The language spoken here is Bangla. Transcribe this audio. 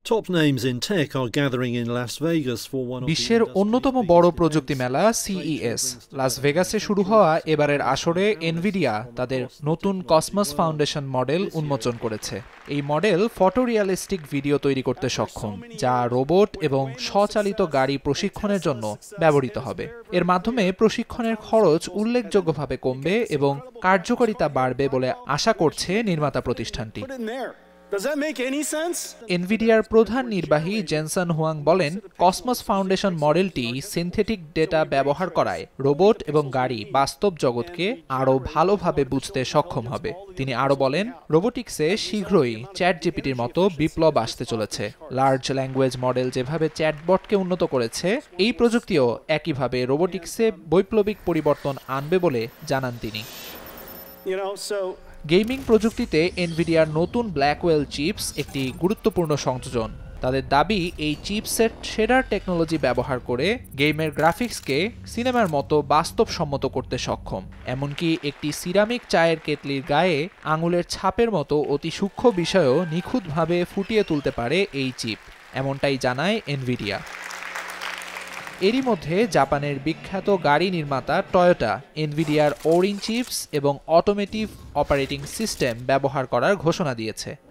Top names in tech are gathering in Las Vegas for one of বিশ্বের অন্যতম বড় প্রযুক্তি মেলা সিইএস লাস ভেগাসে শুরু হওয়া এবারের আসরে এনভিডিয়া তাদের নতুন কসমস ফাউন্ডেশন মডেল উন্মোচন করেছে। এই মডেল ফটোরিয়ালিস্টিক ভিডিও তৈরি করতে সক্ষম, যা রোবট এবং স্বচালিত গাড়ি প্রশিক্ষণের জন্য ব্যবহৃত হবে। এর মাধ্যমে প্রশিক্ষণের খরচ উল্লেখযোগ্যভাবে কমবে এবং কার্যকারিতা বাড়বে বলে আশা করছে নির্মাতা প্রতিষ্ঠানটি। এনভিডিয়ার প্রধান নির্বাহী জেনসন হুয়াং বলেন, কসমস ফাউন্ডেশন মডেলটি সিনথেটিক ডেটা ব্যবহার করায় রোবট এবং গাড়ি বাস্তব জগৎকে আরও ভালোভাবে বুঝতে সক্ষম হবে। তিনি আরও বলেন, রোবোটিক্সে শীঘ্রই চ্যাটজিপিটির মতো বিপ্লব আসতে চলেছে। লার্জ ল্যাঙ্গুয়েজ মডেল যেভাবে চ্যাটবটকে উন্নত করেছে, এই প্রযুক্তিও একইভাবে রোবোটিক্সে বৈপ্লবিক পরিবর্তন আনবে বলে জানান তিনি। গেমিং প্রযুক্তিতে এনভিডিয়ার নতুন ব্ল্যাকওয়েল চিপস একটি গুরুত্বপূর্ণ সংযোজন। তাদের দাবি, এই চিপসেট শেডার টেকনোলজি ব্যবহার করে গেমের গ্রাফিক্সকে সিনেমার মতো বাস্তবসম্মত করতে সক্ষম। এমনকি একটি সিরামিক চায়ের কেটলির গায়ে আঙুলের ছাপের মতো অতি সূক্ষ্ম বিষয়ও নিখুঁতভাবে ফুটিয়ে তুলতে পারে এই চিপ, এমনটাই জানায় এনভিডিয়া। এরই মধ্যে জাপানের বিখ্যাত গাড়ি নির্মাতা টয়োটা এনভিডিয়ার ওরিন চিপস এবং অটোমেটিভ অপারেটিং সিস্টেম ব্যবহার করার ঘোষণা দিয়েছে।